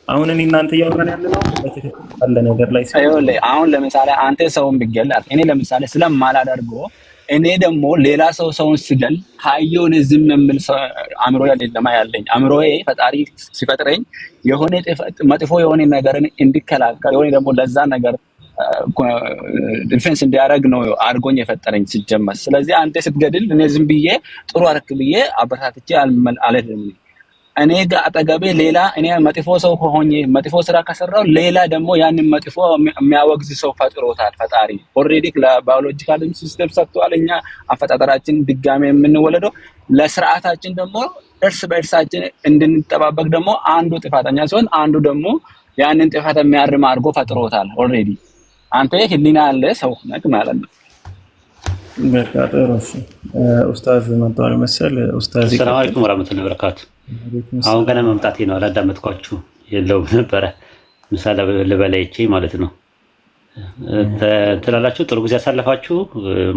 አሁን እኔ እናንተ እያወራን ያለነው በትክክል ያለ ነገር ላይ ሲሆን ይኸውልህ አሁን ለምሳሌ አንተ ሰውን ብትገላት እኔ ለምሳሌ ስለማላደርገው እኔ ደግሞ ሌላ ሰውን ስገል ካየውን ዝም የምል አእምሮ ያለማ ያለኝ አእምሮዬ ፈጣሪ ሲፈጥረኝ የሆነ መጥፎ የሆነ ነገርን እንዲከላከል የሆነ ደግሞ ለዛ ነገር ዲፌንስ እንዲያደርግ ነው አድርጎኝ የፈጠረኝ ሲጀመር። ስለዚህ አንተ ስትገድል እኔ ዝም ብዬ ጥሩ አደረክ ብዬ አበረታትቼ አልሄድም። እኔ ጋር አጠገቤ ሌላ እኔ መጥፎ ሰው ሆኜ መጥፎ ስራ ከሰራው ሌላ ደግሞ ያንን መጥፎ የሚያወግዝ ሰው ፈጥሮታል ፈጣሪ። ኦልሬዲ ለባዮሎጂካል ሲስተም ሰጥቷል። እኛ አፈጣጠራችን ድጋሜ የምንወለደው ለስርዓታችን ደግሞ እርስ በእርሳችን እንድንጠባበቅ ደግሞ አንዱ ጥፋተኛ ሲሆን አንዱ ደግሞ ያንን ጥፋት የሚያርም አድርጎ ፈጥሮታል ኦልሬዲ። አንተ ህሊና ያለ ሰው ነህ ማለት ነው። በቃ ጥሩ እሺ። ኡስታዝ መጥቷል መሰል። ኡስታዝ ሰላም አለይኩም ወራህመቱላሂ ወበረካቱ። አሁን ገና መምጣቴ ነው፣ አላዳመጥኳችሁ የለውም ነበረ ምሳሌ ልበላይቼ ማለት ነው። ትላላችሁ ጥሩ ጊዜ ያሳለፋችሁ።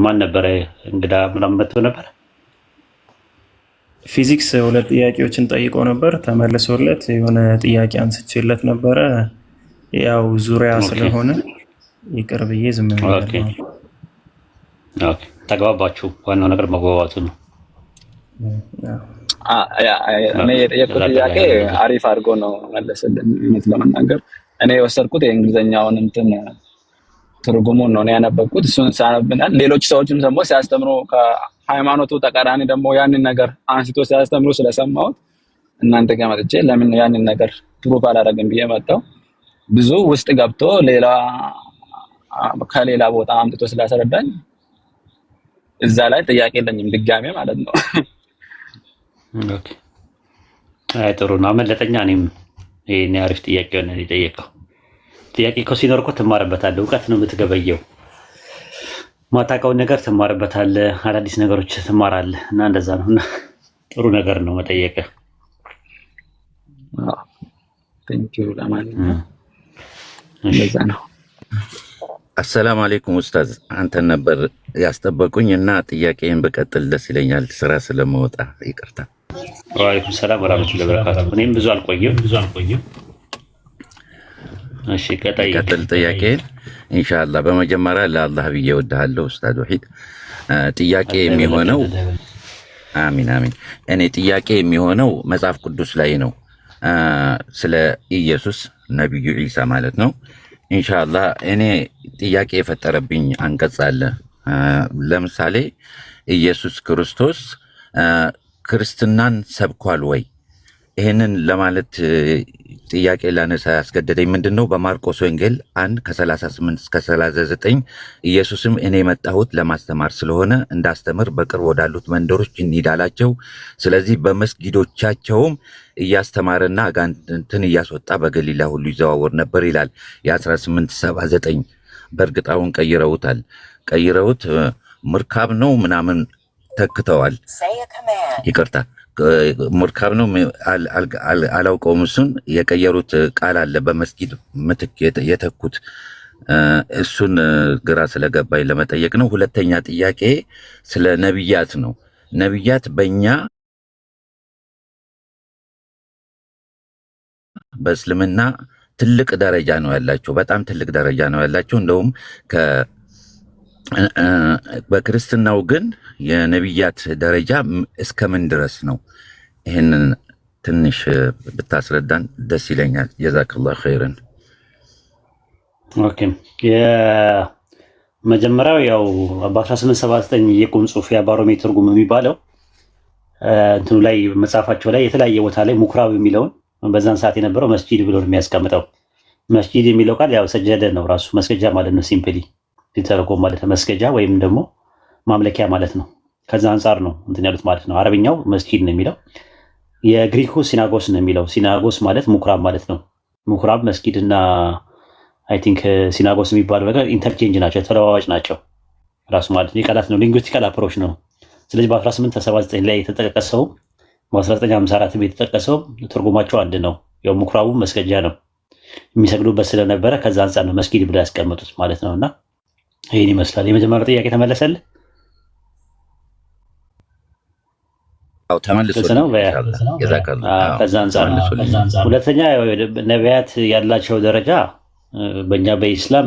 ማን ነበረ እንግዳ ምናምን መጥቶ ነበር? ፊዚክስ ሁለት ጥያቄዎችን ጠይቆ ነበር፣ ተመልሶለት የሆነ ጥያቄ አንስቼለት ነበረ። ያው ዙሪያ ስለሆነ ይቅር ብዬ ዝም ብዬ ነው። ኦኬ ተግባባችሁ። ዋናው ነገር መግባባቱ ነው። እኔ የጠየቁት ጥያቄ አሪፍ አድርጎ ነው መለሰልን። እውነት ለመናገር እኔ የወሰድኩት የእንግሊዝኛውን እንትን ትርጉሙን ነው ያነበብኩት። እሱን ሳነብናል ሌሎች ሰዎችም ደግሞ ሲያስተምሩ ከሃይማኖቱ ተቃራኒ ደግሞ ያንን ነገር አንስቶ ሲያስተምሩ ስለሰማሁት እናንተ ጋር መጥቼ ለምን ያንን ነገር ፕሩፍ አላደረግም ብዬ መጣሁ። ብዙ ውስጥ ገብቶ ሌላ ከሌላ ቦታ አምጥቶ ስላስረዳኝ እዛ ላይ ጥያቄ የለኝም ድጋሜ ማለት ነው። ኦኬ አይ ጥሩ ነው። አመለጠኛ። እኔም ይሄን አሪፍ ጥያቄ ነው የጠየቀው። ጥያቄ እኮ ሲኖር እኮ ትማርበታለህ። እውቀት ነው የምትገበየው። ማታውቀውን ነገር ትማርበታለህ፣ አዳዲስ ነገሮች ትማራለህ እና እንደዛ ነው። እና ጥሩ ነገር ነው መጠየቅ። ቴንኪው ለማንኛውም እንደዛ ነው። አሰላሙ አለይኩም ኡስታዝ፣ አንተን ነበር ያስጠበቁኝ እና ጥያቄን በቀጥል ደስ ይለኛል፣ ስራ ስለመወጣ ይቅርታ። ወአለይኩም ሰላም ወራህመቱላሂ ወበረካቱ። እኔም ብዙ አልቆየም። እሺ ቀጥል ጥያቄን ኢንሻአላህ። በመጀመሪያ ለአላህ ብዬ እወድሃለሁ ኡስታዝ ወሒድ። ጥያቄ የሚሆነው አሚን አሚን። እኔ ጥያቄ የሚሆነው መጽሐፍ ቅዱስ ላይ ነው፣ ስለ ኢየሱስ ነብዩ ዒሳ ማለት ነው። ኢንሻአላህ እኔ ጥያቄ የፈጠረብኝ አንቀጽ አለ። ለምሳሌ ኢየሱስ ክርስቶስ ክርስትናን ሰብኳል ወይ? ይሄንን ለማለት ጥያቄ ላነሳ ያስገደደኝ ምንድነው? በማርቆስ ወንጌል 1 ከ38 እስከ 39 ኢየሱስም እኔ የመጣሁት ለማስተማር ስለሆነ እንዳስተምር በቅርብ ወዳሉት መንደሮች እንሂድ አላቸው። ስለዚህ በመስጊዶቻቸውም እያስተማረና አጋንንትን እያስወጣ በገሊላ ሁሉ ይዘዋወር ነበር ይላል የ1879። በእርግጥ አሁን ቀይረውት ምርካብ ነው ምናምን ተክተዋል። ይቅርታ ሙርካብ ነው አላውቀውም። እሱን የቀየሩት ቃል አለ በመስጊድ ምትክ የተኩት። እሱን ግራ ስለገባኝ ለመጠየቅ ነው። ሁለተኛ ጥያቄ ስለ ነቢያት ነው። ነቢያት በእኛ በእስልምና ትልቅ ደረጃ ነው ያላቸው፣ በጣም ትልቅ ደረጃ ነው ያላቸው። እንደውም በክርስትናው ግን የነቢያት ደረጃ እስከምን ድረስ ነው? ይህንን ትንሽ ብታስረዳን ደስ ይለኛል። ጀዛከላሁ ኸይረን። ኦኬ የመጀመሪያው ያው በ1879 የቁም ጽሑፍ የባሮሜ ትርጉም የሚባለው እንትኑ ላይ መጽሐፋቸው ላይ የተለያየ ቦታ ላይ ሙክራብ የሚለውን በዛን ሰዓት የነበረው መስጂድ ብሎ ነው የሚያስቀምጠው። መስጂድ የሚለው ቃል ያው ሰጀደ ነው ራሱ መስገጃ ማለት ነው። ሲምፕሊ ሊተረጎም ማለት ነው መስገጃ ወይም ደግሞ ማምለኪያ ማለት ነው። ከዛ አንጻር ነው እንትን ያሉት ማለት ነው። አረብኛው መስጂድ ነው የሚለው፣ የግሪኩ ሲናጎስ ነው የሚለው። ሲናጎስ ማለት ሙክራብ ማለት ነው። ሙክራብ መስጊድና አይ ቲንክ ሲናጎስ የሚባለው ነገር ኢንተርቼንጅ ናቸው፣ ተለዋዋጭ ናቸው ራሱ ማለት ነው። የቃላት ነው፣ ሊንጉስቲካል አፕሮች ነው። ስለዚህ በ1879 ላይ የተጠቀሰው በ1954 የተጠቀሰው ትርጉማቸው አንድ ነው። ያው ሙክራቡ መስገጃ ነው የሚሰግዱበት ስለነበረ ከዛ አንጻር ነው መስጊድ ብለው ያስቀመጡት ማለት ነውና ይሄን ይመስላል። የመጀመሪያው ጥያቄ ተመለሰልህ? አው ተመልሶልኝ ነው። ኢንሻአላህ ጀዛከላህ። አው ከዛ አንፃር ነው። ተመልሶልኝ። ሁለተኛ ነቢያት ያላቸው ደረጃ በእኛ በኢስላም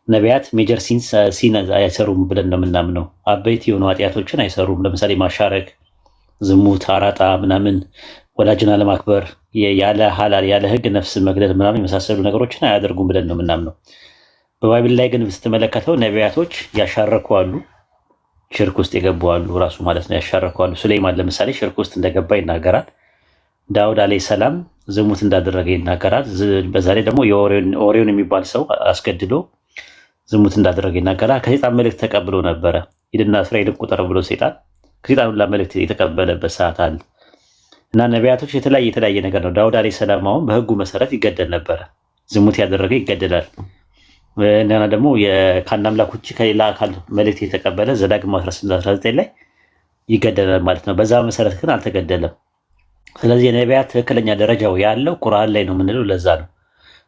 ነቢያት ሜጀር ሲን አይሰሩም ብለን ነው የምናምነው። አበይት የሆኑ ኃጢአቶችን አይሰሩም። ለምሳሌ ማሻረክ፣ ዝሙት፣ አራጣ ምናምን፣ ወላጅን አለማክበር፣ ያለ ሐላል ያለ ህግ ነፍስ መግደል ምናምን የመሳሰሉ ነገሮችን አያደርጉም ብለን ነው የምናምነው። በባይብል ላይ ግን ስትመለከተው ነቢያቶች ያሻረኩ አሉ፣ ሽርክ ውስጥ የገቡ አሉ ራሱ ማለት ነው። ያሻረኩ አሉ። ሱሌይማን ለምሳሌ ሽርክ ውስጥ እንደገባ ይናገራል። ዳውድ አለይሂ ሰላም ዝሙት እንዳደረገ ይናገራል። በዛ ላይ ደግሞ ኦሪዮን የሚባል ሰው አስገድሎ ዝሙት እንዳደረገ ይናገራል። ከሴጣን መልእክት ተቀብሎ ነበረ። ሂድና እስራኤልን ቁጠር ብሎ ሴጣን ከሴጣን ሁላ መልእክት የተቀበለበት ሰዓት አለ እና ነቢያቶች የተለያየ ነገር ነው። ዳውድ አለይሂ ሰላም አሁን በህጉ መሰረት ይገደል ነበረ። ዝሙት ያደረገ ይገደላል። እና ደግሞ ከአንድ አምላክ ውጭ ከሌላ አካል መልእክት የተቀበለ ዘዳግም 18:19 ላይ ይገደላል ማለት ነው። በዛ መሰረት ግን አልተገደለም። ስለዚህ የነቢያት ትክክለኛ ደረጃው ያለው ቁርአን ላይ ነው የምንለው። ለዛ ነው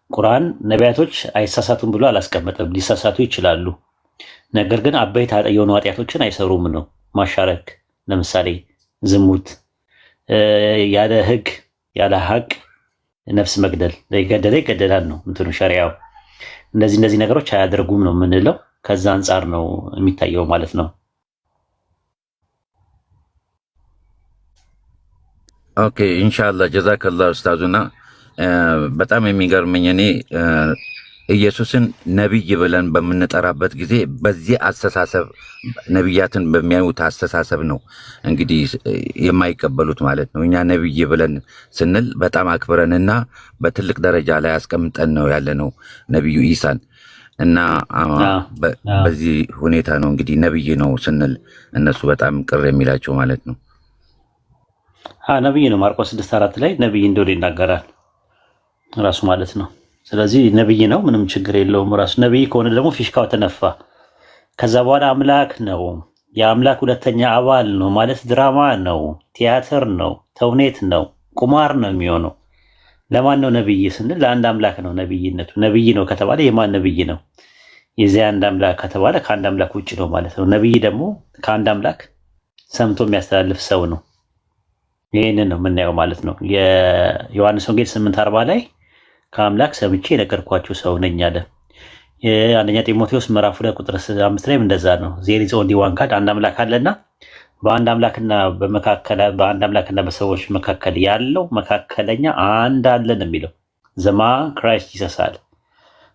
ቁርአን ነቢያቶች አይሳሳቱም ብሎ አላስቀመጠም። ሊሳሳቱ ይችላሉ፣ ነገር ግን አበይት የሆኑ ኃጢአቶችን አይሰሩም ነው። ማሻረክ ለምሳሌ ዝሙት፣ ያለ ህግ ያለ ሀቅ ነፍስ መግደል፣ የገደለ ይገደላል ነው እንትኑ ሸሪያው። እነዚህ ነገሮች አያደርጉም ነው የምንለው። ከዛ አንጻር ነው የሚታየው ማለት ነው። ኦኬ ኢንሻአላህ ጀዛከላህ ኡስታዙና በጣም የሚገርመኝ እኔ ኢየሱስን ነብይ ብለን በምንጠራበት ጊዜ በዚህ አስተሳሰብ ነብያትን በሚያዩት አስተሳሰብ ነው እንግዲህ የማይቀበሉት ማለት ነው። እኛ ነብይ ብለን ስንል በጣም አክብረንና በትልቅ ደረጃ ላይ አስቀምጠን ነው ያለነው ነብዩ ኢሳን እና በዚህ ሁኔታ ነው እንግዲህ ነብይ ነው ስንል እነሱ በጣም ቅር የሚላቸው ማለት ነው። ነብይ ነው። ማርቆስ 6:4 ላይ ነብይ እንደሆነ ይናገራል ራሱ ማለት ነው። ስለዚህ ነብይ ነው፣ ምንም ችግር የለውም። ራሱ ነብይ ከሆነ ደግሞ ፊሽካው ተነፋ። ከዛ በኋላ አምላክ ነው፣ የአምላክ ሁለተኛ አባል ነው ማለት ድራማ ነው፣ ቲያትር ነው፣ ተውኔት ነው፣ ቁማር ነው የሚሆነው። ለማን ነው ነብይ ስንል ለአንድ አምላክ ነው ነብይነቱ። ነብይ ነው ከተባለ የማን ነብይ ነው? የዚያ አንድ አምላክ ከተባለ ከአንድ አምላክ ውጭ ነው ማለት ነው። ነብይ ደግሞ ከአንድ አምላክ ሰምቶ የሚያስተላልፍ ሰው ነው። ይህንን ነው የምናየው ማለት ነው። የዮሐንስ ወንጌል 8:40 ላይ ከአምላክ ሰምቼ የነገርኳችሁ ሰው ነኝ አለ። አንደኛ ጢሞቴዎስ ምዕራፍ 2 ቁጥር 5 ላይ እንደዛ ነው። ዜር ኢዝ ኦንሊ ዋን ጋድ፣ አንድ አምላክ አለና በአንድ አምላክና በሰዎች መካከል ያለው መካከለኛ አንድ አለ ነው የሚለው። ዘማ ክራይስት ጂሰስ አለ።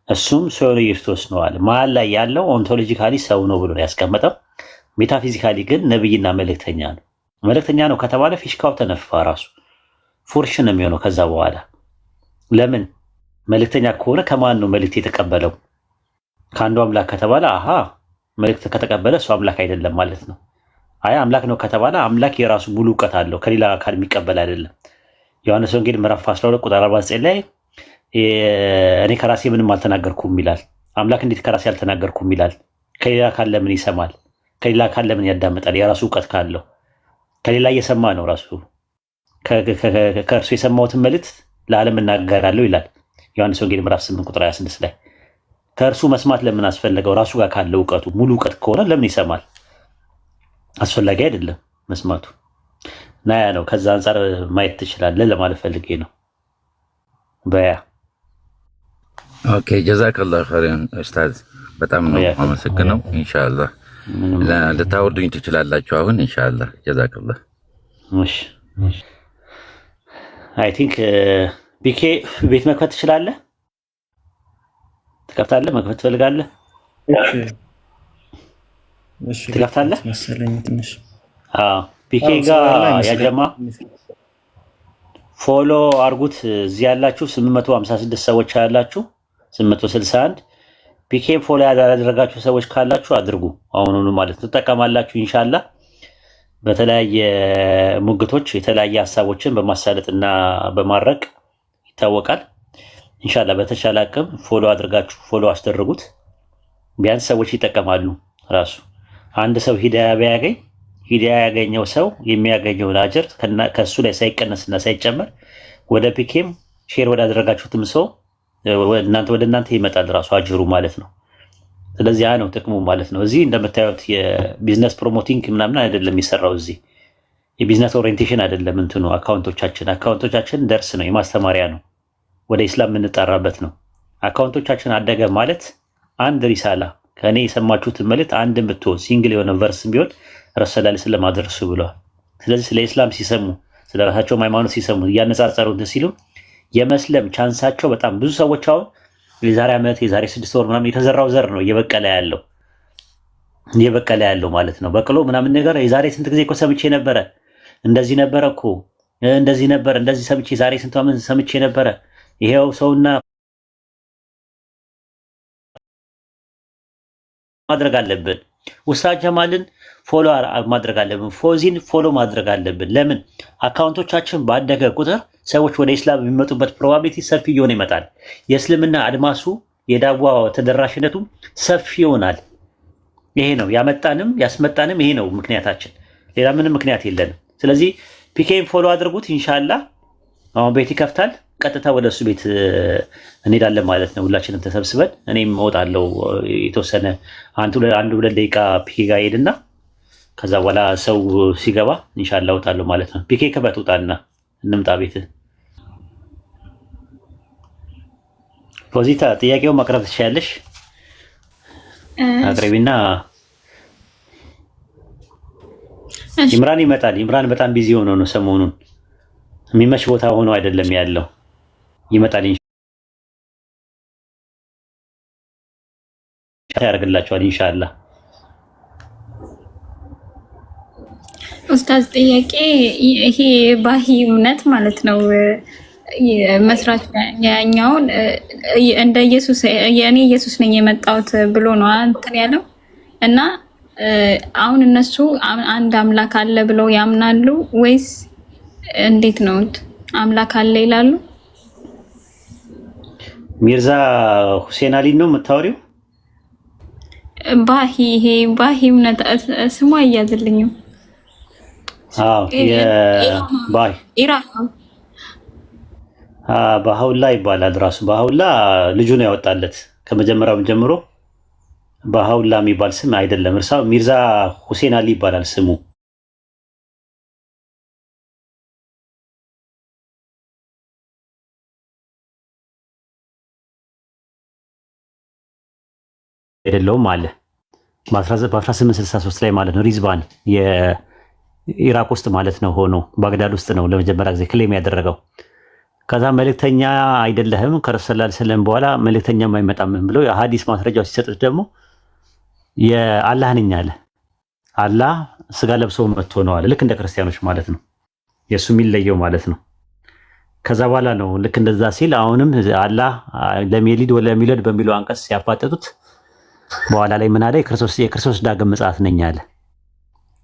እሱም ሰው ኢየሱስ ነው አለ። መሀል ላይ ያለው ኦንቶሎጂካሊ ሰው ነው ብሎ ያስቀመጠው። ሜታፊዚካሊ ግን ነብይና መልእክተኛ ነው። መልእክተኛ ነው ከተባለ ፊሽካው ተነፋ። ራሱ ፉርሽ ነው የሚሆነው። ከዛ በኋላ ለምን መልእክተኛ ከሆነ ከማን ነው መልእክት የተቀበለው? ከአንዱ አምላክ ከተባለ አሃ መልእክት ከተቀበለ እሱ አምላክ አይደለም ማለት ነው። አይ አምላክ ነው ከተባለ አምላክ የራሱ ሙሉ እውቀት አለው፣ ከሌላ አካል የሚቀበል አይደለም። ዮሐንስ ወንጌል ምዕራፍ 12 ቁጥር 49 ላይ እኔ ከራሴ ምንም አልተናገርኩም ይላል። አምላክ እንዴት ከራሴ አልተናገርኩም ይላል? ከሌላ አካል ለምን ይሰማል? ከሌላ አካል ለምን ያዳምጣል? የራሱ እውቀት ካለው ከሌላ እየሰማ ነው። ራሱ ከእርሱ የሰማሁትን መልእክት ለዓለም እናገራለሁ ይላል ዮሐንስ ወንጌል ምዕራፍ 8 ቁጥር 26 ላይ። ከእርሱ መስማት ለምን አስፈለገው? ራሱ ጋር ካለው እውቀቱ ሙሉ እውቀት ከሆነ ለምን ይሰማል? አስፈላጊ አይደለም መስማቱ። እና ያ ነው። ከዛ አንጻር ማየት ትችላለህ ለማለት ፈልጌ ነው። በያ ኦኬ ጀዛከላህ ኸይረን ኡስታዝ፣ በጣም ነው አመሰግነው። ኢንሻአላህ ልታወርዱኝ ትችላላችሁ አሁን ኢንሻአላህ። ጀዛከላህ። እሺ አይ ቲንክ ቢኬ ቤት መክፈት ትችላለህ? ትከፍታለህ? መክፈት ትፈልጋለህ? እሺ ትከፍታለህ መሰለኝ ትንሽ። ቢኬ ጋር ያጀማ ፎሎ አርጉት። እዚህ ያላችሁ 856 ሰዎች ያላችሁ 861 ቢኬም ፎሎ ያደረጋችሁ ሰዎች ካላችሁ አድርጉ። አሁኑኑ ማለት ትጠቀማላችሁ ኢንሻአላህ። በተለያየ ሙግቶች የተለያየ ሀሳቦችን በማሳለጥና በማረቅ ይታወቃል። ኢንሻአላህ በተቻለ አቅም ፎሎ አድርጋችሁ ፎሎ አስደርጉት። ቢያንስ ሰዎች ይጠቀማሉ። ራሱ አንድ ሰው ሂዳያ ቢያገኝ ሂዳያ ያገኘው ሰው የሚያገኘውን አጅር ከሱ ላይ ሳይቀነስና ሳይጨመር ወደ ፒኬም ሼር ወዳደረጋችሁትም ሰው ወደ እናንተ ይመጣል ራሱ አጅሩ ማለት ነው። ስለዚህ ነው ጥቅሙ ማለት ነው። እዚህ እንደምታዩት የቢዝነስ ፕሮሞቲንግ ምናምን አይደለም የሚሰራው። እዚህ የቢዝነስ ኦሪየንቴሽን አይደለም እንትኑ አካውንቶቻችን ደርስ ነው፣ የማስተማሪያ ነው፣ ወደ ኢስላም የምንጠራበት ነው። አካውንቶቻችን አደገ ማለት አንድ ሪሳላ ከእኔ የሰማችሁትን መልእክት አንድ ብትሆን ሲንግል የሆነ ቨርስ ቢሆን ረሰላል ስለማድረሱ ብለዋል። ስለዚህ ስለ ኢስላም ሲሰሙ ስለ ራሳቸው ሃይማኖት ሲሰሙ እያነጻጸሩ እንትን ሲሉ የመስለም ቻንሳቸው በጣም ብዙ ሰዎች አሁን የዛሬ ዓመት የዛሬ 6 ወር ምናምን የተዘራው ዘር ነው እየበቀለ ያለው ማለት ነው። በቅሎ ምናምን ነገር የዛሬ ስንት ጊዜ እኮ ሰምቼ ነበረ፣ እንደዚህ ነበረ እኮ እንደዚህ ነበር፣ እንደዚህ ሰምቼ ዛሬ ስንት ዓመት ሰምቼ ነበረ። ይሄው ሰውና ማድረግ አለብን። ኡስታዝ ጀማልን ፎሎ ማድረግ አለብን። ፎዚን ፎሎ ማድረግ አለብን። ለምን አካውንቶቻችን ባደገ ቁጥር ሰዎች ወደ ኢስላም የሚመጡበት ፕሮባቢሊቲ ሰፊ እየሆነ ይመጣል። የእስልምና አድማሱ የዳዋ ተደራሽነቱ ሰፊ ይሆናል። ይሄ ነው ያመጣንም ያስመጣንም፣ ይሄ ነው ምክንያታችን። ሌላ ምንም ምክንያት የለንም። ስለዚህ ፒኬን ፎሎ አድርጉት። ኢንሻአላህ አሁን ቤት ይከፍታል። ቀጥታ ወደ እሱ ቤት እንሄዳለን ማለት ነው። ሁላችንም ተሰብስበን እኔም እወጣለሁ የተወሰነ አንድ ሁለት ደቂቃ ፒኬ ጋር ሄድና ከዛ በኋላ ሰው ሲገባ ኢንሻአላህ እወጣለሁ ማለት ነው። ፒኬ ከበት ውጣና እንምጣ ቤት። ፖዚታ ጥያቄውን ማቅረብ ትችያለሽ። አቅርቢና ኢምራን ይመጣል። ኢምራን በጣም ቢዚ ሆኖ ነው ሰሞኑን፣ የሚመች ቦታ ሆኖ አይደለም ያለው። ይመጣል ያደርግላቸዋል ኢንሻአላህ። ኡስታዝ ጥያቄ ይሄ ባሂ እምነት ማለት ነው መስራት ያኛውን እንደ ኢየሱስ የኔ ኢየሱስ ነኝ የመጣሁት ብሎ ነው እንትን ያለው እና አሁን እነሱ አንድ አምላክ አለ ብለው ያምናሉ ወይስ እንዴት ነው? አምላክ አለ ይላሉ? ሚርዛ ሁሴን አሊ ነው የምታወሪው? ባሂ ይሄ ባሂ እምነት ስሙ አያዝልኝም። አዎ የባሂ ኢራን ባሃውላ ይባላል። ራሱ ባሃውላ ልጁ ነው ያወጣለት ከመጀመሪያው ጀምሮ። ባሃውላ የሚባል ስም አይደለም። እርሳው ሚርዛ ሁሴን አሊ ይባላል ስሙ። አይደለውም አለ በ1863 ላይ ማለት ነው። ሪዝባን የኢራቅ ውስጥ ማለት ነው ሆኖ ባግዳድ ውስጥ ነው ለመጀመሪያ ጊዜ ክሌም ያደረገው። ከዛ መልእክተኛ አይደለህም ከረሱል ሰለላሁ ዐለይሂ ወሰለም በኋላ መልእክተኛም አይመጣም ብለው የሐዲስ ማስረጃዎች ሲሰጡት ደግሞ የአላህ ነኝ አለ። አላህ ስጋ ለብሶ መጥቶ ነው አለ። ልክ እንደ ክርስቲያኖች ማለት ነው። የሱ የሚለየው ማለት ነው። ከዛ በኋላ ነው ልክ እንደዛ ሲል አሁንም አላህ ለሚሊድ ወለ ሚለድ በሚለው አንቀጽ ሲያፋጠጡት በኋላ ላይ ምን አለ? የክርስቶስ ዳግም ምጽአት ነኝ አለ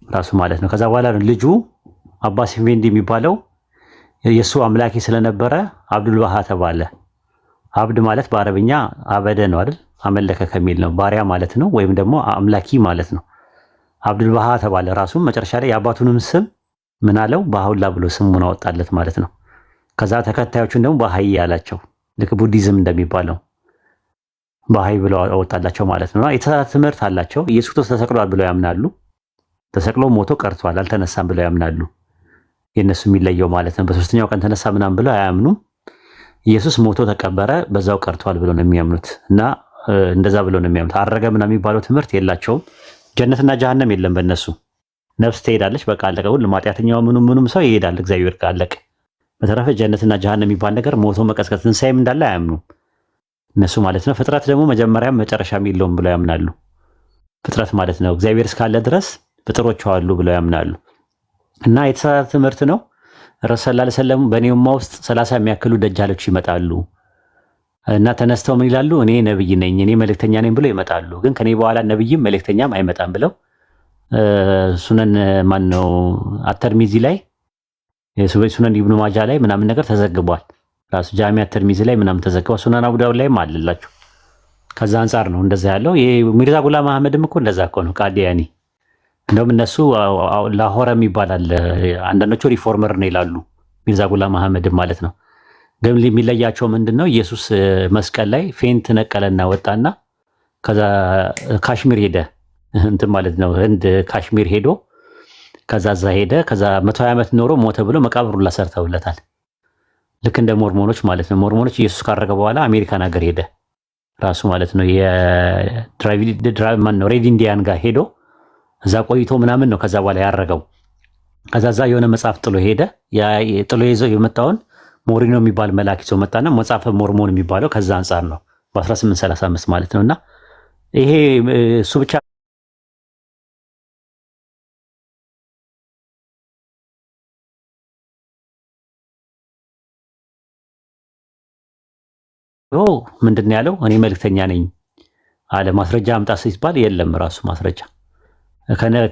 ራሱ ማለት ነው። ከዛ በኋላ ነው ልጁ አባስ ኢፍኤንዲ የሚባለው የሱ አምላኪ ስለነበረ አብዱል ባሃ ተባለ። አብድ ማለት በአረብኛ አበደ ነው አይደል? አመለከ ከሚል ነው ባሪያ ማለት ነው፣ ወይም ደግሞ አምላኪ ማለት ነው። አብዱል ባሃ ተባለ። ራሱም መጨረሻ ላይ የአባቱንም ስም ምን አለው? ባሃውላ ብሎ ስሙን አወጣለት ማለት ነው። ከዛ ተከታዮቹን ደግሞ ባሃይ ያላቸው ልክ ቡዲዝም እንደሚባለው ባሃይ ብሎ አወጣላቸው ማለት ነው። የተሳሳተ ትምህርት አላቸው። ኢየሱስ ክርስቶስ ተሰቅሏል ብለው ያምናሉ። ተሰቅሎ ሞቶ ቀርቷል አልተነሳም ብለው ያምናሉ። የነሱ የሚለየው ማለት ነው። በሶስተኛው ቀን ተነሳ ምናምን ብለው አያምኑም። ኢየሱስ ሞቶ ተቀበረ በዛው ቀርቷል ብለው ነው የሚያምኑት እና እንደዛ ብለው ነው የሚያምኑት። አረገ ምናምን የሚባለው ትምህርት የላቸውም። ጀነትና ጀሃነም የለም በእነሱ። ነፍስ ትሄዳለች በቃ አለቀ። ሁሉም ኃጢአተኛው ምኑም ሰው ይሄዳል እግዚአብሔር ጋር አለቀ። በተረፈ ጀነትና ጀሃነም የሚባል ነገር ሞቶ መቀስቀስ ትንሳኤም እንዳለ አያምኑም እነሱ ማለት ነው። ፍጥረት ደግሞ መጀመሪያም መጨረሻም የለውም ብለው ያምናሉ። ፍጥረት ማለት ነው እግዚአብሔር እስካለ ድረስ ፍጥሮች አሉ ብለው ያምናሉ። እና የተሳሳተ ትምህርት ነው። ረሱል ሰለላሁ ዐለይሂ ወሰለም በእኔ ኡማ ውስጥ 30 የሚያክሉ ደጃሎች ይመጣሉ እና ተነስተው ምን ይላሉ? እኔ ነብይ ነኝ እኔ መልእክተኛ ነኝ ብለው ይመጣሉ። ግን ከኔ በኋላ ነብይም መልእክተኛም አይመጣም ብለው ሱነን ማን ነው አተርሚዚ ላይ ሱነን ኢብኑ ማጃ ላይ ምናምን ነገር ተዘግቧል። ራሱ ጃሚዓ ተርሚዚ ላይ ምናምን ተዘግቧል። ሱነን አቡ ዳውድ ላይም አለላችሁ። ከዛ አንፃር ነው እንደዛ ያለው። ሚርዛ ጉላም አህመድም እኮ እንደዛ እኮ ነው ቃዲያኒ። እንደውም እነሱ ላሆረም ይባላል። አንዳንዶቹ ሪፎርመር ነው ይላሉ። ሚርዛ ጉላም አህመድም ማለት ነው። ግን የሚለያቸው ምንድነው? ኢየሱስ መስቀል ላይ ፌንት ነቀለና ወጣና ከዛ ካሽሚር ሄደ እንትን ማለት ነው። ህንድ ካሽሚር ሄዶ ከዛ እዛ ሄደ። ከዛ 120 ዓመት ኖሮ ሞተ ብሎ መቃብሩን ላሰርተውለታል። ልክ እንደ ሞርሞኖች ማለት ነው። ሞርሞኖች ኢየሱስ ካረገ በኋላ አሜሪካን ሀገር ሄደ ራሱ ማለት ነው። ሬድ ኢንዲያን ጋር ሄዶ እዛ ቆይቶ ምናምን ነው ከዛ በኋላ ያረገው። ከዛ እዛ የሆነ መጽሐፍ ጥሎ ሄደ። ጥሎ ይዞ የመጣውን ሞሪኖ የሚባል መልአክ ይዞ መጣና መጽሐፈ ሞርሞን የሚባለው ከዛ አንጻር ነው በ1835 ማለት ነውና ይሄ እሱ ብቻ ምንድነው ያለው? እኔ መልእክተኛ ነኝ አለ። ማስረጃ አምጣ ሲባል የለም ራሱ ማስረጃ።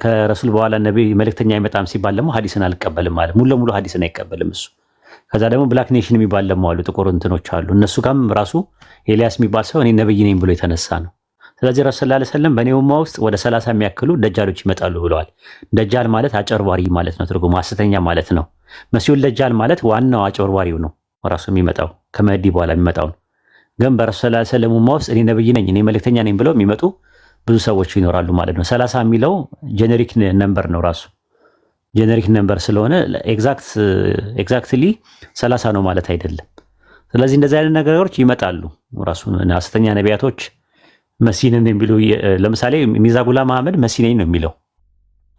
ከረሱል በኋላ ነብይ መልእክተኛ አይመጣም ሲባል ደግሞ ሐዲስን አልቀበልም አለ። ሙሉ ለሙሉ ሐዲስን አይቀበልም እሱ። ከዛ ደግሞ ብላክ ኔሽን የሚባል ደግሞ አሉ፣ ጥቁር እንትኖች አሉ። እነሱ ጋርም ራሱ ኤልያስ የሚባል ሰው እኔ ነብይ ነኝ ብሎ የተነሳ ነው። ስለዚህ ረሱል ሰለላሁ ዐለይሂ ወሰለም በእኔ ኡማ ውስጥ ወደ 30 የሚያክሉ ደጃሎች ይመጣሉ ብለዋል። ደጃል ማለት አጨርባሪ ማለት ነው፣ ትርጉሙ ሐሰተኛ ማለት ነው። መሲሁል ደጃል ማለት ዋናው አጨርባሪው ነው ራሱ የሚመጣው ከመህዲ በኋላ የሚመጣው። ግን በረሱል ሰለላሁ ዐለይሂ ወሰለም ኡማ ውስጥ እኔ ነብይ ነኝ እኔ መልእክተኛ ነኝ ብለው የሚመጡ ብዙ ሰዎች ይኖራሉ ማለት ነው። 30 የሚለው ጄኔሪክ ነምበር ነው ራሱ ጄኔሪክ ነምበር ስለሆነ ኤግዛክትሊ 30 ነው ማለት አይደለም። ስለዚህ እንደዚህ አይነት ነገሮች ይመጣሉ። ራሱ ሐሰተኛ ነቢያቶች መሲንን የሚሉ ለምሳሌ ሚርዛ ጉላም አህመድ መሲ ነኝ ነው የሚለው።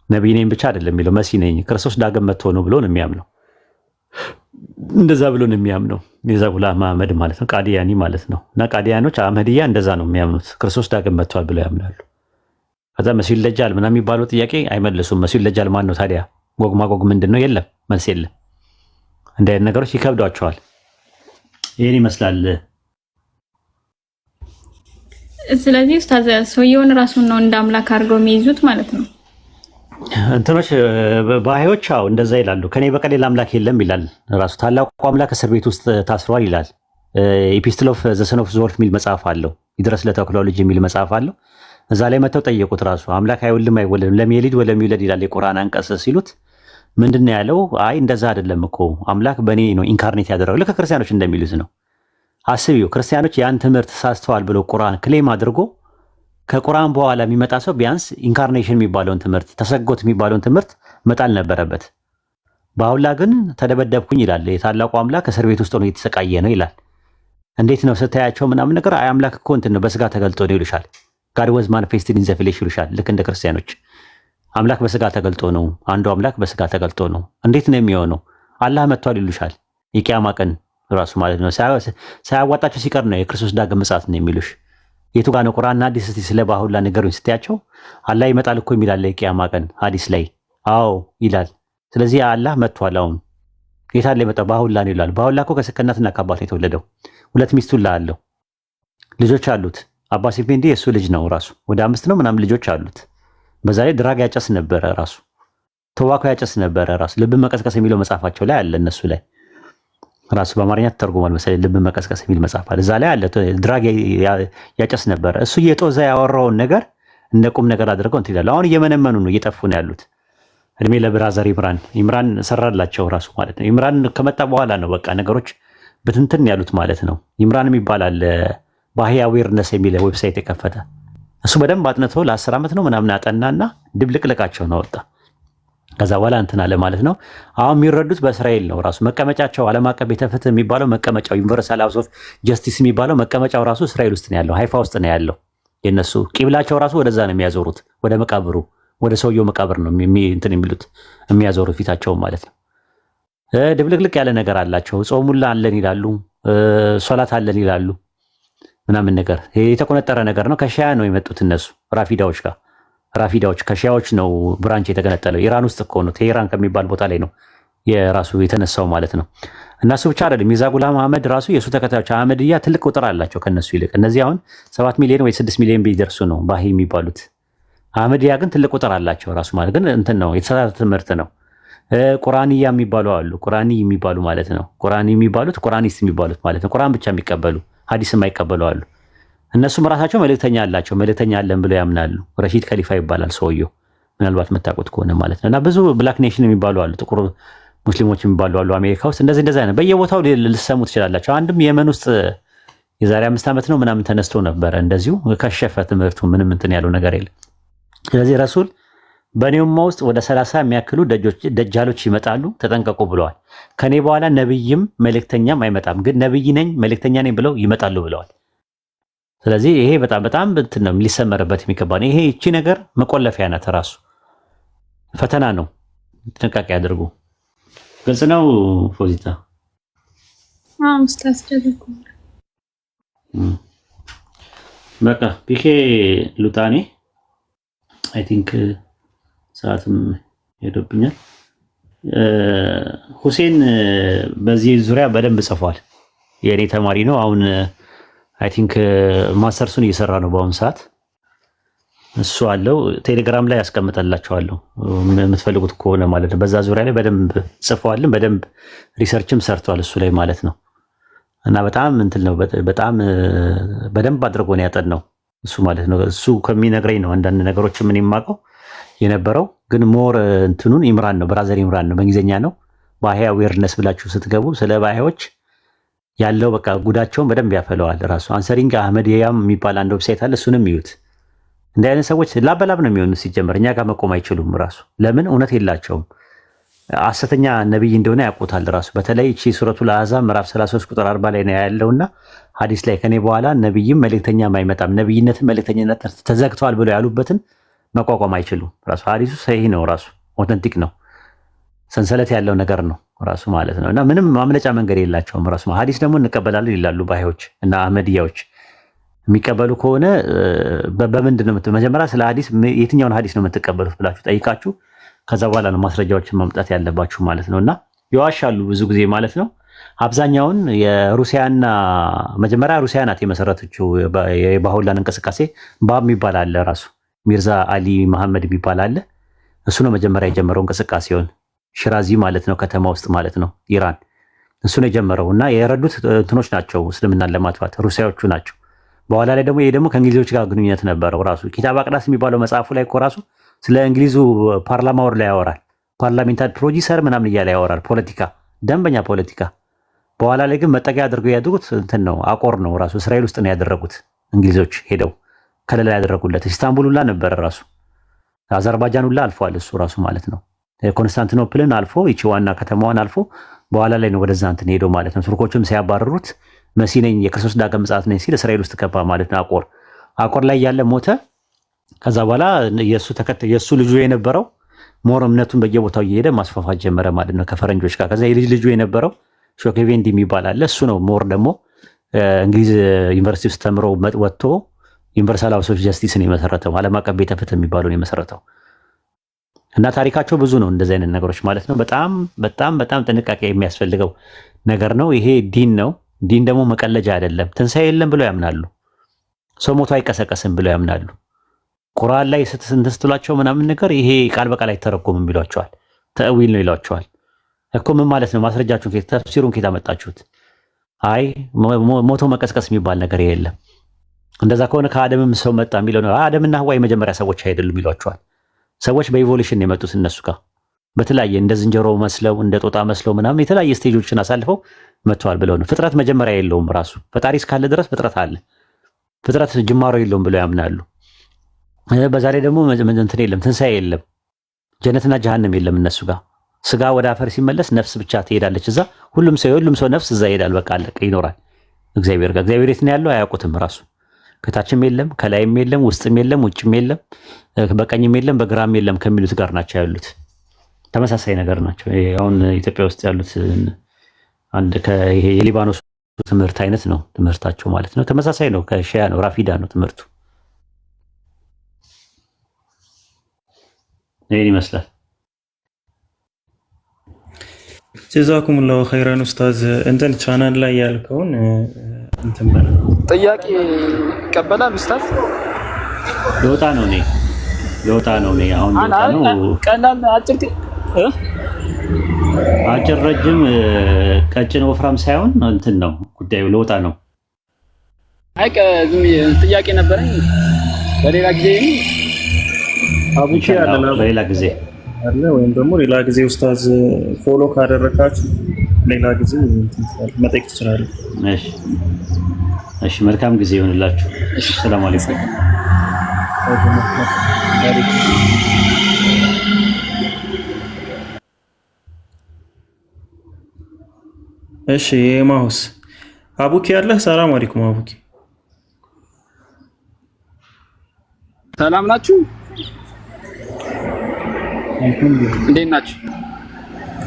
ነብይ ነኝ ብቻ አይደለም የሚለው መሲ ነኝ ክርስቶስ ዳግም መጥቶ ነው ብሎ ነው የሚያምነው። እንደዛ ብሎ ነው የሚያምነው ሚርዛ ጉላም አህመድ ማለት ነው፣ ቃዲያኒ ማለት ነው። እና ቃዲያኖች አህመድያ እንደዛ ነው የሚያምኑት፣ ክርስቶስ ዳግም መጥቷል ብለው ያምናሉ። ከዛ መሲሁል ደጃል ምናምን የሚባለው ጥያቄ አይመልሱም። መሲሁል ደጃል ማን ነው ታዲያ? ጎግ ማጎግ ምንድን ነው? የለም መልስ የለም። እንደ አይነት ነገሮች ይከብዷቸዋል። ይህን ይመስላል። ስለዚህ ኡስታዝ ሰውየውን ራሱን ነው እንደ አምላክ አድርገው የሚይዙት ማለት ነው። እንትኖች ባዮች አው እንደዛ ይላሉ። ከኔ በቀር ሌላ አምላክ የለም ይላል ራሱ። ታላቁ አምላክ እስር ቤት ውስጥ ታስሯል ይላል። ኢፒስትል ኦፍ ዘ ሰን ኦፍ ዞልፍ የሚል መጽሐፍ አለው። ይድረስ ለተኩላው ልጅ የሚል መጽሐፍ አለው። እዛ ላይ መተው ጠየቁት ራሱ አምላክ አይወልድም አይወልድም ለሚየሊድ ወለሚውለድ ይላል የቁርአን አንቀጽ ሲሉት ምንድን ነው ያለው? አይ እንደዛ አይደለም እኮ አምላክ በእኔ ነው ኢንካርኔት ያደረገው። ልክ ክርስቲያኖች እንደሚሉት ነው። አስቢው ክርስቲያኖች ያን ትምህርት ተሳስተዋል ብሎ ቁርአን ክሌም አድርጎ ከቁርአን በኋላ የሚመጣ ሰው ቢያንስ ኢንካርኔሽን የሚባለውን ትምህርት ተሰጎት የሚባለውን ትምህርት መጣል ነበረበት። በአሁላ ግን ተደበደብኩኝ ይላል። የታላቁ አምላክ እስር ቤት ውስጥ ሆኖ እየተሰቃየ ነው ይላል። እንዴት ነው ስታያቸው ምናምን ነገር አይ አምላክ እኮ እንትን ነው በስጋ ተገልጦ ነው ይሉሻል። ጋድ ወዝ ማኒፌስትድ ኢን ዘ ፍሌሽ ይሉሻል። ልክ እንደ ክርስቲያኖች አምላክ በስጋ ተገልጦ ነው፣ አንዱ አምላክ በስጋ ተገልጦ ነው። እንዴት ነው የሚሆነው? አላህ መጥቷል ይሉሻል። የቂያማ ቀን ራሱ ማለት ነው ሳያዋጣቸው ሲቀር ነው የክርስቶስ ዳግም ምጽአት ነው የሚሉሽ። የቱ ጋር ነው ቁርአንና ሐዲስ እስቲ ስለ ባሁላ ነገሩኝ ስትያቸው አላህ ይመጣል እኮ የሚላል የቂያማ ቀን ሐዲስ ላይ አዎ ይላል። ስለዚህ አላህ መጥቷል። አሁን የታለ የመጣው ባሁላ ነው ይላል። ባሁላ እኮ ከእናትና ከአባት የተወለደው 2 ሚስቱላ አለው ልጆች አሉት። አባስ ኢፌንዲ የሱ ልጅ ነው ራሱ ወደ 5 ነው ምናምን ልጆች አሉት። በዛ ላይ ድራግ ያጨስ ነበረ ራሱ ተዋኮ ያጨስ ነበረ ራሱ ልብ መቀስቀስ የሚለው መጽሐፋቸው ላይ አለ እነሱ ላይ ራሱ በአማርኛ ተተርጉሟል መሰለኝ። ልብ መቀስቀስ የሚል መጽሐፍ አለ እዛ ላይ አለ። ድራግ ያጨስ ነበረ እሱ እየጦዘ ያወራውን ነገር እንደ ቁም ነገር አድርገው እንትን ይላሉ። አሁን እየመነመኑ ነው እየጠፉ ነው ያሉት። እድሜ ለብራዘር ኢምራን ሰራላቸው ራሱ ማለት ነው። ኢምራን ከመጣ በኋላ ነው በቃ ነገሮች ብትንትን ያሉት ማለት ነው። ኢምራን የሚባላል ባህያ ዌርነስ የሚል ዌብሳይት የከፈተ እሱ በደንብ አጥንቶ ለ10 ዓመት ነው ምናምን አጠናና ድብልቅልቃቸው ነው ወጣ። ከዛ በኋላ እንትን አለ ማለት ነው። አሁን የሚረዱት በእስራኤል ነው ራሱ መቀመጫቸው ዓለም አቀፍ ቤተ ፍትህ የሚባለው መቀመጫው ዩኒቨርሳል ሃውስ ኦፍ ጀስቲስ የሚባለው መቀመጫው ራሱ እስራኤል ውስጥ ነው ያለው፣ ሃይፋ ውስጥ ነው ያለው። የነሱ ቂብላቸው ራሱ ወደዛ ነው የሚያዞሩት፣ ወደ መቃብሩ ወደ ሰውየው መቃብር ነው እንትን የሚሉት የሚያዞሩት ፊታቸው ማለት ነው። ድብልቅልቅ ያለ ነገር አላቸው። ጾሙላ አለን ይላሉ፣ ሶላት አለን ይላሉ ምናምን ነገር የተቆነጠረ ነገር ነው። ከሺያ ነው የመጡት እነሱ ራፊዳዎች ከሺያዎች ነው ብራንች የተገነጠለው። ኢራን ውስጥ እኮ ነው ቴሄራን ከሚባል ቦታ ላይ ነው የራሱ የተነሳው ማለት ነው። እና እሱ ብቻ አይደለም ሚርዛ ጉላም አህመድ ራሱ የእሱ ተከታዮች አህመድያ ትልቅ ቁጥር አላቸው ከነሱ ይልቅ። እነዚህ አሁን 7 ሚሊዮን ወይ 6 ሚሊዮን ቢደርሱ ነው ባሂ የሚባሉት። አህመድያ ግን ትልቅ ቁጥር አላቸው ራሱ ማለት ግን እንትን ነው የተሳሳተ ትምህርት ነው። ቁርአንያ የሚባሉ አሉ። ቁርአኒ የሚባሉ ማለት ነው። ቁርአኒ የሚባሉት ቁርአኒስት የሚባሉት ማለት ነው። ቁርአን ብቻ የሚቀበሉ ሐዲስ የማይቀበሉ አሉ። እነሱም ራሳቸው መልእክተኛ አላቸው። መልእክተኛ አለን ብለው ያምናሉ። ረሺድ ከሊፋ ይባላል ሰውየው፣ ምናልባት መታቆት ከሆነ ማለት ነው። እና ብዙ ብላክ ኔሽን የሚባሉ አሉ፣ ጥቁር ሙስሊሞች የሚባሉ አሉ አሜሪካ ውስጥ። እንደዚህ አይነት በየቦታው ልሰሙ ትችላላቸው። አንድም የመን ውስጥ የዛሬ 5 ዓመት ነው ምናምን ተነስቶ ነበረ እንደዚሁ ከሸፈ ትምህርቱ ምንም እንትን ያለው ነገር የለም። ስለዚህ ረሱል በእኔውማ ውስጥ ወደ 30 የሚያክሉ ደጃሎች ይመጣሉ ተጠንቀቁ ብለዋል። ከኔ በኋላ ነብይም መልእክተኛም አይመጣም፣ ግን ነብይ ነኝ መልእክተኛ ነኝ ብለው ይመጣሉ ብለዋል። ስለዚህ ይሄ በጣም በጣም እንትን ነው ሊሰመርበት የሚገባ ነው። ይሄ እቺ ነገር መቆለፊያ ናት፣ ራሱ ፈተና ነው። ጥንቃቄ አድርጉ። ግልጽ ነው ፎዚታ? በቃ ፒኬ ሉጣኔ አይ ቲንክ ሰዓትም ሄዶብኛል። ሁሴን በዚህ ዙሪያ በደንብ ጽፏል። የእኔ ተማሪ ነው። አሁን አይ ቲንክ ማስተርሱን እየሰራ ነው በአሁኑ ሰዓት። እሱ አለው ቴሌግራም ላይ ያስቀምጠላችኋለሁ የምትፈልጉት ከሆነ ማለት ነው። በዛ ዙሪያ ላይ በደንብ ጽፏልም በደንብ ሪሰርችም ሰርቷል እሱ ላይ ማለት ነው። እና በጣም እንትን ነው በጣም በደንብ አድርጎ ነው ያጠናው እሱ ማለት ነው። እሱ ከሚነግረኝ ነው አንዳንድ ነገሮች ምን የማውቀው የነበረው። ግን ሞር እንትኑን ኢምራን ነው ብራዘር ኢምራን ነው፣ በእንግሊዝኛ ነው። ባሂያ ዌርነስ ብላችሁ ስትገቡ ስለ ባሂያዎች ያለው በቃ ጉዳቸውን በደንብ ያፈለዋል ራሱ። አንሰሪንግ አህመድ ያም የሚባል አንድ ዌብሳይት አለ፣ እሱንም ይዩት። እንዲህ አይነት ሰዎች ላበላብ ነው የሚሆኑት። ሲጀመር እኛ ጋር መቆም አይችሉም ራሱ። ለምን? እውነት የላቸውም። ሐሰተኛ ነብይ እንደሆነ ያውቁታል ራሱ። በተለይ እቺ ሱረቱል አሕዛብ ምዕራፍ 33 ቁጥር 40 ላይ ነው ያለውና ሐዲስ ላይ ከኔ በኋላ ነብይም መልእክተኛም አይመጣም፣ ነብይነትን መልእክተኝነት ተዘግቷል ብለው ያሉበትን መቋቋም አይችሉም ራሱ። ሐዲሱ ሰሂህ ነው ራሱ፣ ኦተንቲክ ነው፣ ሰንሰለት ያለው ነገር ነው ራሱ ማለት ነው። እና ምንም ማምለጫ መንገድ የላቸውም ራሱ። ሐዲስ ደግሞ እንቀበላለን ይላሉ ባሂዎች እና አህመድያዎች። የሚቀበሉ ከሆነ በምንድን ነው መጀመሪያ ስለ ሐዲስ የትኛውን ሐዲስ ነው የምትቀበሉት ብላችሁ ጠይቃችሁ ከዛ በኋላ ነው ማስረጃዎችን ማምጣት ያለባችሁ ማለት ነው። እና ይዋሻሉ ብዙ ጊዜ ማለት ነው። አብዛኛውን የሩሲያና መጀመሪያ ሩሲያ ናት የመሰረተችው የባሁላን እንቅስቃሴ። ባብ የሚባል አለ ራሱ ሚርዛ አሊ መሐመድ የሚባል አለ። እሱ ነው መጀመሪያ የጀመረው እንቅስቃሴውን፣ ሽራዚ ማለት ነው ከተማ ውስጥ ማለት ነው ኢራን። እሱ ነው የጀመረው እና የረዱት እንትኖች ናቸው እስልምናን ለማጥፋት ሩሲያዎቹ ናቸው። በኋላ ላይ ደግሞ ይሄ ደግሞ ከእንግሊዞች ጋር ግንኙነት ነበረው ራሱ። ኪታብ አቅዳስ የሚባለው መጽሐፉ ላይ እኮ ራሱ ስለ እንግሊዙ ፓርላማ ወር ላይ ያወራል። ፓርላሜንታሪ ፕሮዲሰር ምናምን እያለ ያወራል። ፖለቲካ፣ ደንበኛ ፖለቲካ። በኋላ ላይ ግን መጠቂያ አድርገው ያደረጉት እንትን ነው፣ አቆር ነው ራሱ። እስራኤል ውስጥ ነው ያደረጉት እንግሊዞች ሄደው ከለላ ያደረጉለት። ኢስታንቡል ሁላ ነበረ ራሱ፣ አዘርባጃን ሁላ አልፏል እሱ ራሱ ማለት ነው። ኮንስታንቲኖፕልን አልፎ ይቺ ዋና ከተማዋን አልፎ በኋላ ላይ ነው ወደዛ እንትን ሄደው ማለት ነው። ቱርኮችም ሲያባረሩት መሲ ነኝ የክርስቶስ ዳግም ምጽአት ነኝ ሲል እስራኤል ውስጥ ገባ ማለት ነው። አቆር ላይ ያለ ሞተ። ከዛ በኋላ የእሱ ልጁ የነበረው ሞር እምነቱን በየቦታው እየሄደ ማስፋፋት ጀመረ ማለት ነው ከፈረንጆች ጋር። ከዛ የልጅ ልጁ የነበረው ሾኬቬንዲ የሚባል አለ። እሱ ነው ሞር ደግሞ እንግሊዝ ዩኒቨርሲቲ ውስጥ ተምሮ ወጥቶ ዩኒቨርሳል ሃውስ ኦፍ ጀስቲስን የመሰረተው፣ ዓለም አቀፍ ቤተ ፍትህ የሚባለውን የመሰረተው። እና ታሪካቸው ብዙ ነው እንደዚህ አይነት ነገሮች ማለት ነው። በጣም በጣም በጣም ጥንቃቄ የሚያስፈልገው ነገር ነው። ይሄ ዲን ነው። ዲን ደግሞ መቀለጃ አይደለም። ትንሣኤ የለም ብለው ያምናሉ። ሰው ሞቶ አይቀሰቀስም ብለው ያምናሉ። ቁርአን ላይ ስትሏቸው ምናምን ነገር ይሄ ቃል በቃል አይተረጎምም ይሏቸዋል። ተእዊል ነው ይሏቸዋል። እኮ ምን ማለት ነው? ማስረጃችሁን ተፍሲሩን ከየት አመጣችሁት? አይ ሞቶ መቀስቀስ የሚባል ነገር የለም። እንደዛ ከሆነ ከአደምም ሰው መጣ የሚለው ነው። አደምና ሐዋ የመጀመሪያ ሰዎች አይደሉም ይሏቸዋል። ሰዎች በኢቮሉሽን ነው የመጡት እነሱ ጋር በተለያየ እንደ ዝንጀሮ መስለው እንደ ጦጣ መስለው ምናምን የተለያየ ስቴጆችን አሳልፈው መጥተዋል ብለው ነው። ፍጥረት መጀመሪያ የለውም ራሱ። ፈጣሪ እስካለ ድረስ ፍጥረት አለ። ፍጥረት ጅማሮ የለውም ብለው ያምናሉ። በዛ ላይ ደግሞ እንትን የለም፣ ትንሣኤ የለም፣ ጀነትና ጀሃነም የለም እነሱ ጋር። ስጋ ወደ አፈር ሲመለስ ነፍስ ብቻ ትሄዳለች እዛ። ሁሉም ሰው ነፍስ እዛ ይሄዳል፣ በቃ አለቀ፣ ይኖራል እግዚአብሔር ጋር። እግዚአብሔር የት ነው ያለው አያውቁትም ራሱ። ከታችም የለም፣ ከላይም የለም፣ ውስጥም የለም፣ ውጭም የለም፣ በቀኝም የለም፣ በግራም የለም ከሚሉት ጋር ናቸው ያሉት። ተመሳሳይ ነገር ናቸው። አሁን ኢትዮጵያ ውስጥ ያሉት አንድ የሊባኖስ ትምህርት አይነት ነው ትምህርታቸው ማለት ነው። ተመሳሳይ ነው፣ ከሺያ ነው፣ ራፊዳ ነው ትምህርቱ። ይህን ይመስላል። ጀዛኩሙላሁ ኸይራን ኡስታዝ። እንትን ቻናል ላይ ያልከውን እንትን በለ ጥያቄ ይቀበላል ኡስታዝ። ለወጣ ነው እኔ አሁን ለወጣ ነው። ቀላል አጭር ረጅም ቀጭን ወፍራም ሳይሆን እንትን ነው ጉዳዩ፣ ለወጣ ነው። አይ ጥያቄ ነበረኝ በሌላ ጊዜ አቡቼ ያለና በሌላ ጊዜ አለ ወይም ደግሞ ሌላ ጊዜ ኡስታዝ ፎሎ ካደረጋችሁ ሌላ ጊዜ መጠየቅ ትችላለህ። እሺ መልካም ጊዜ ይሁንላችሁ። ሰላም አለይኩም። እሺ የማውስ አቡኪ ያለህ? ሰላም አለይኩም አቡኪ። ሰላም ናችሁ? እንዴት ናችሁ?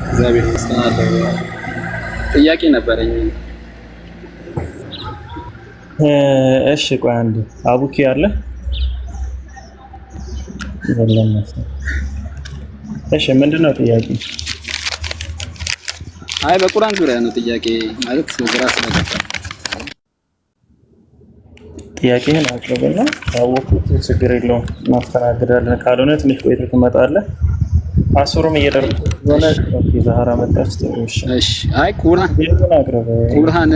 እግዚአብሔር ይመስገን። ጥያቄ ነበረኝ። እሺ ቆይ አንዴ አቡኪ ያለህ? የለም መሰለኝ። እሺ ምንድነው ጥያቄ? አይ በቁርአን ዙሪያ ነው ጥያቄ ማለት ግራ ስለገባ ጥያቄህን አቅርብና ታወቁት ችግር የለውም እናስተናግዳለን። ካልሆነ ትንሽ ቆይተህ ትመጣለህ። አሱሩም እየደረሰ ስለሆነ ዛህራ መጣች። እሺ አይ ቁርአን አቅርብ። ቁርአን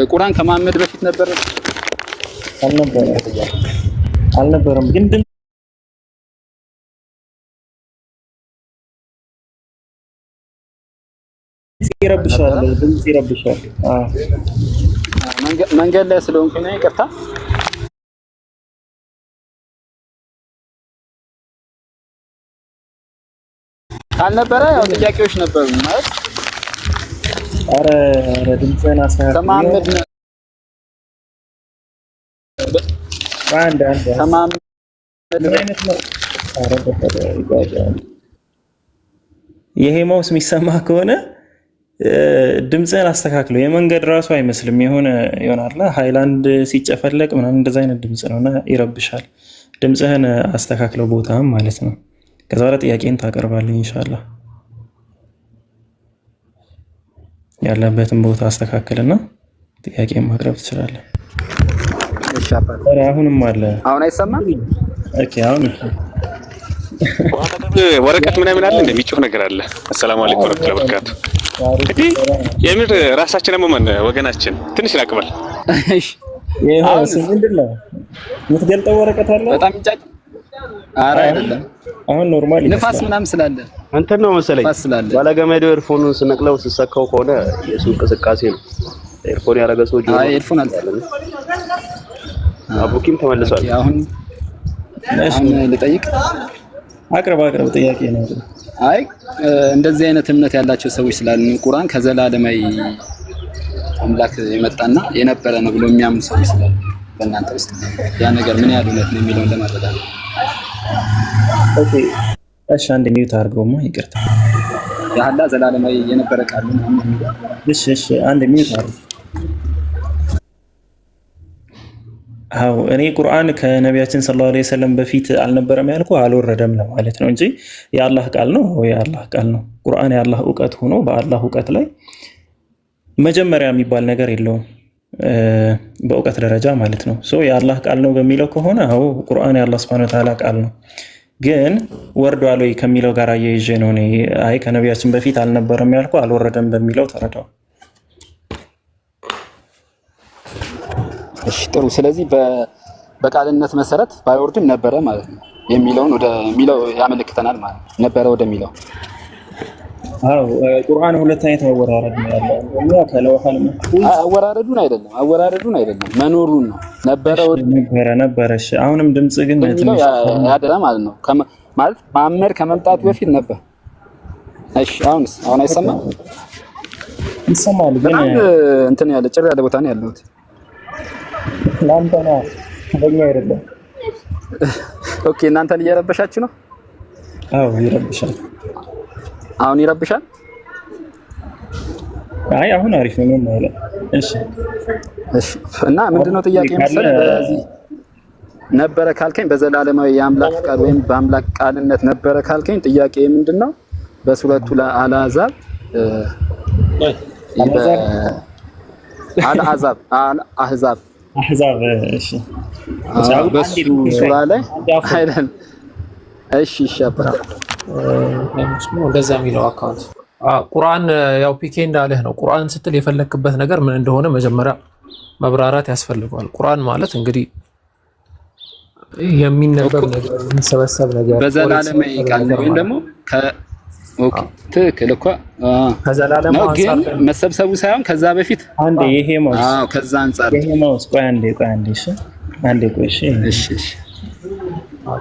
ቁርአን ከመሐመድ በፊት ነበር አልነበረም ግን ድምፅ ይረብሻል። መንገድ ላይ ስለሆንኩኝ ነው። ይቅርታ። ካልነበረ ያው ጥያቄዎች ነበሩ ማለት ኧረ ድምፅህን አስተካክል። ከመሐመድ ይሄ ማውስ የሚሰማ ከሆነ ድምፅህን አስተካክለው። የመንገድ ራሱ አይመስልም። ይሆናል ሃይላንድ ሲጨፈለቅ ምናምን እንደዛ አይነት ድምፅ ነውና ይረብሻል። ድምፅህን አስተካክለው ቦታም ማለት ነው። ከዛ በኋላ ጥያቄን ታቀርባለህ ኢንሻአላህ። ያለበትን ቦታ አስተካክልና ጥያቄን ማቅረብ ትችላለህ። አሁንም አለ። አሁን አይሰማም? ኦኬ አሁን ወረቀት ምናምን አለ እንደሚጮህ ነገር አለ። አሰላሙ አለይኩም ወራህመቱላሂ ወበረካቱ። እንግዲህ የምር ራሳችን አመመን ወገናችን ትንሽ ላቅበል። እሺ ይሄስ ምንድነው የምትገልጠው ወረቀት አለ? በጣም ይጫጭ። ኧረ አይደለም አሁን ኖርማሊ ንፋስ ምናምን ስላለ እንትን ነው መሰለኝ። ባለገመዱ ኤርፎኑን ስነቅለው ስሰካው ከሆነ የሱ እንቅስቃሴ ነው። ኤርፎን ያረገ ሰው ጆሮ አይ ኤርፎን አልተለም። አቡኪም ተመልሷል። አሁን ልጠይቅ። አቅርብ ጥያቄ ነው። አይ እንደዚህ አይነት እምነት ያላቸው ሰዎች ስላሉ ቁርአን ከዘላለማዊ አምላክ የመጣና የነበረ ነው ብሎ የሚያምኑ ሰዎች ስላሉ በእናንተ ውስጥ ያ ነገር ምን ያህል እውነት ነው የሚለውን ለማረጋገጥ። ኦኬ እሺ አንድ ሚውት አድርገውማ ይቅርታ። ያህላ ዘላለማዊ የነበረ ቃል ነው። እሺ አንድ ሚውት አድርገው። አው እኔ ቁርአን ከነቢያችን ሰለላሁ ዐለይሂ ወሰለም በፊት አልነበረም ያልኩ አልወረደም ለማለት ነው እንጂ የአላህ ቃል ነው ወይ የአላህ ቃል ነው። ቁርአን የአላህ ዕውቀት ሆኖ በአላህ ዕውቀት ላይ መጀመሪያ የሚባል ነገር የለውም በዕውቀት ደረጃ ማለት ነው። ሶ የአላህ ቃል ነው በሚለው ከሆነ አው ቁርአን የአላህ Subhanahu Wa Ta'ala ቃል ነው። ግን ወርዷል ወይ ከሚለው ጋር አያይዤ ነው እኔ አይ ከነቢያችን በፊት አልነበረም ያልኩ አልወረደም በሚለው ተረዳው። እሺ ጥሩ። ስለዚህ በቃልነት መሰረት ባይወርድም ነበረ ማለት ነው የሚለውን ወደሚለው ያመለክተናል ማለት ነው። ነበረ ወደሚለው አው ቁርአን ሁለት አይነት አወራረድ ነው ያለው። እና ከለውሐል መህፉዝ አወራረዱን አይደለም መኖሩን ነው። ነበረ። እሺ አሁንም ድምጽ ግን ያደረ ማለት ነው። ማለት መሐመድ ከመምጣቱ በፊት ነበር። እሺ አሁን አይሰማም? ይሰማል ግን እንትን ያለ ጭር ያለ ቦታ ነው ያለሁት። ላንተ ነው በእኛ አይደለም። ኦኬ እናንተን እየረበሻችሁ ነው? አዎ ይረብሻል። አሁን ይረብሻል? አይ አሁን አሪፍ ነው ማለት። እሺ እና ምንድነው ጥያቄ መሰለህ በዚህ ነበረ ካልከኝ በዘላለማዊ የአምላክ ቃል ወይም በአምላክ ቃልነት ነበረ ካልከኝ ጥያቄ ምንድነው በሱረቱ አልአሕዛብ አልአሕዛብ እሺ በሱ ሱራ ላይ አይደል? እሺ አባራ እንደዛ የሚለው አካውንት ቁርአን ያው ፒኬ እንዳለህ ነው። ቁርአን ስትል የፈለክበት ነገር ምን እንደሆነ መጀመሪያ መብራራት ያስፈልገዋል። ቁርአን ማለት እንግዲህ የሚነበብ ነገር የሚሰበሰብ ነገር በዘላለማዊ ቃል ወይም ደግሞ ትክክል እኮ ከዘላለሙ አንፃር መሰብሰቡ ሳይሆን ከዛ በፊት አንዴ ይሄ ማውስ ከዛ አንፃር ይሄ ማውስ ቆይ አንዴ እሺ አንዴ ቆይ እሺ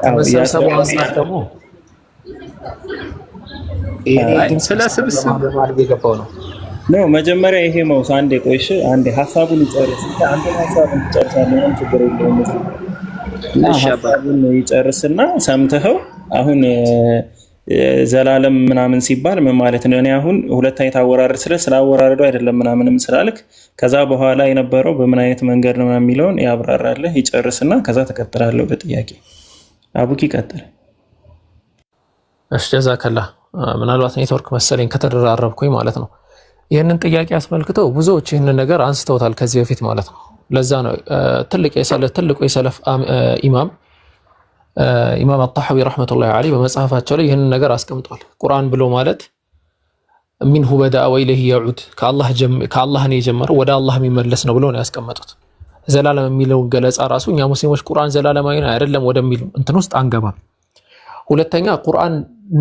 ከመሰብሰቡ አንፃር ደግሞ ስለ ስብስብ ማለት የገባው ነው ነው መጀመሪያ ይሄ መውስ አንዴ ቆይሽ አንዴ ሐሳቡን ይጨርስ አንተ ሐሳቡን ትጨርሳለህ ነው ችግር የለውም እና ሐሳቡን ይጨርስና ሰምተኸው አሁን ዘላለም ምናምን ሲባል ምን ማለት ነው? እኔ አሁን ሁለት አይነት አወራረድ ስላወራረዱ አይደለም ምናምንም ስላልክ ከዛ በኋላ የነበረው በምን አይነት መንገድ ነው የሚለውን ያብራራልህ ይጨርስና ከዛ ተከትላለህ ወደ ጥያቄ። አቡኪ ቀጥል። እሺ ጀዛከላ። ምናልባት ኔትወርክ መሰለኝ ከተደራረብኩኝ ማለት ነው። ይህንን ጥያቄ አስመልክተው ብዙዎች ይህንን ነገር አንስተውታል ከዚህ በፊት ማለት ነው። ለዛ ነው ትልቁ የሰለፍ ኢማም አጣሐዊ ረሕመቱላሂ ዐለይሂ በመጽሐፋቸው ላይ ይህንን ነገር አስቀምጧል። ቁርአን ብሎ ማለት ሚንሁ በደአ ወኢለይሂ የዑድ ከአላህ ነው የጀመረው ወደ አላህ የሚመለስ ነው ብሎ ነው ያስቀመጡት። ዘላለም የሚለው ገለጻ ራሱ እኛ ሙስሊሞች ቁርአን ዘላለማዊ ነው አይደለም ወደሚል እንትን ውስጥ አንገባም። ሁለተኛ ቁርአን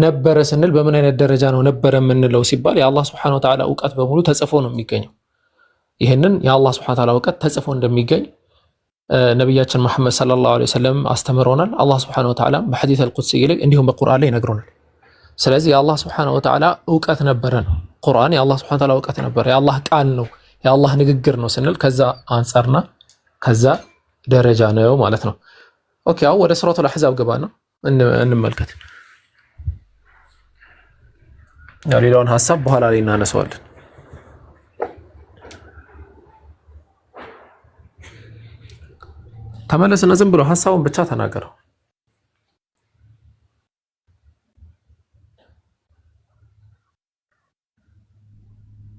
ነበረ ስንል በምን አይነት ደረጃ ነው ነበረ የምንለው ሲባል የአላህ ሱብሓነሁ ወተዓላ እውቀት በሙሉ ተጽፎ ነው የሚገኘው። ይህንን የአላህ ሱብሓነሁ ወተዓላ እውቀት ተጽፎ እንደሚገኝ ነቢያችን መሐመድ ሰለላሁ ዐለይሂ ወሰለም አስተምረውናል። አላህ ሱብሓነሁ ወተዓላ በሐዲስ አልቁድሲ ላይ እንዲሁም በቁርአን ላይ ይነግሩናል። ስለዚህ የአላህ ሱብሓነሁ ወተዓላ እውቀት ነበረ ነው። ቁርአን የአላህ ሱብሓነሁ ወተዓላ እውቀት ነበረ፣ የአላህ ቃል ነው፣ የአላህ ንግግር ነው ስንል ከዛ አንጻርና ከዛ ደረጃ ነው ማለት ነው። ኦኬ አሁን ወደ ሱረቱል አሕዛብ ገባና እንመልከት። ያው ሌላውን ሐሳብ በኋላ ላይ እናነሳዋለን። ተመለስና ዝም ብሎ ሐሳቡን ብቻ ተናገረው።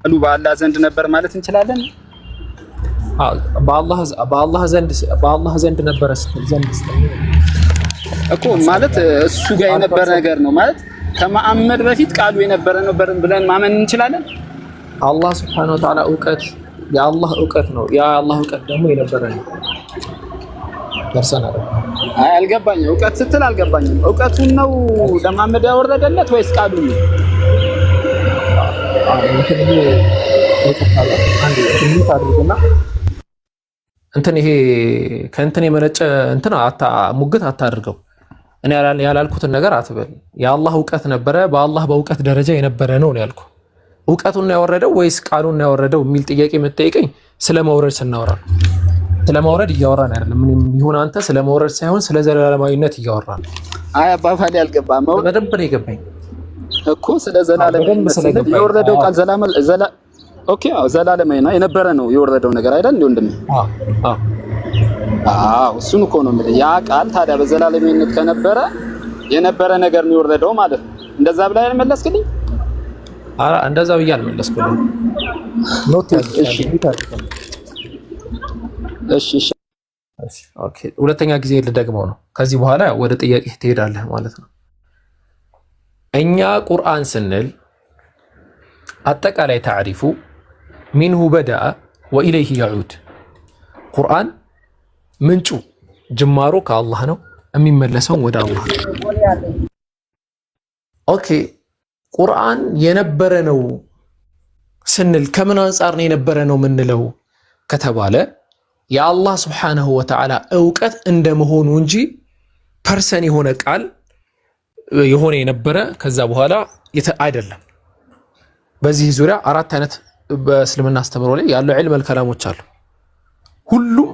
አሉ በአላህ ዘንድ ነበር ማለት እንችላለን። በአላህ ዘንድ ነበረ ዘንድ እኮ ማለት እሱ ጋር የነበረ ነገር ነው ማለት ከመሐመድ በፊት ቃሉ የነበረ ነበር ብለን ማመን እንችላለን። አላህ ሱብሓነሁ ወተዓላ እውቀት የአላህ እውቀት ነው። ያ አላህ እውቀት ደግሞ የነበረ ነው። ደርሰናል። አይ አልገባኝም። እውቀት ስትል አልገባኝም። እውቀቱን ነው ለመሐመድ ያወረደለት ወይስ ቃሉን ነው? እንትን ይሄ ከእንትን የመነጨ እንትን ሙግት አታድርገው። እኔ ያላልኩትን ነገር አትበል። የአላህ እውቀት ነበረ፣ በአላህ በእውቀት ደረጃ የነበረ ነው ያልኩ። እውቀቱን ነው ያወረደው ወይስ ቃሉን ነው ያወረደው የሚል ጥያቄ የምትጠይቀኝ ስለመውረድ ስናወራ ስለመውረድ እያወራን አይደለም። ምን ይሁን አንተ ስለመውረድ ሳይሆን ስለ ዘላለማዊነት እያወራን። አይ አባባሌ አልገባም። በደንብ ነው የገባኝ እኮ ስለ ዘላለማዊነት የወረደው ቃል ኦኬ አዎ ዘላለማዊ ነው የነበረ ነው የወረደው ነገር አይደል እንዴ ወንድሜ? አዎ እሱን እኮ ነው የምልህ። ያ ቃል ታዲያ በዘላለማዊነት ከነበረ የነበረ ነገር ነው የወረደው ማለት ነው። እንደዛ ብላ ያልመለስክልኝ? አረ እንደዛ ብዬ አልመለስኩልኝ። እሺ ኦኬ። ሁለተኛ ጊዜ ልደግመው ነው። ከዚህ በኋላ ወደ ጥያቄ ትሄዳለህ ማለት ነው። እኛ ቁርአን ስንል አጠቃላይ ታሪፉ ሚንሁ በደአ ወኢለይሂ የዑድ። ቁርአን ምንጩ ጅማሮ ከአላህ ነው፣ የሚመለሰው ወደ አላህ ነው። ኦኬ ቁርአን የነበረ ነው ስንል ከምን አንጻር ነው የነበረ ነው የምንለው ከተባለ የአላህ ስብሓነሁ ወተዓላ እውቀት እንደመሆኑ እንጂ ፐርሰን የሆነ ቃል የሆነ የነበረ ከዛ በኋላ አይደለም። በዚህ ዙሪያ አራት አይነት በእስልምና አስተምሮ ላይ ያለው ዒልመል ከላሞች አሉ። ሁሉም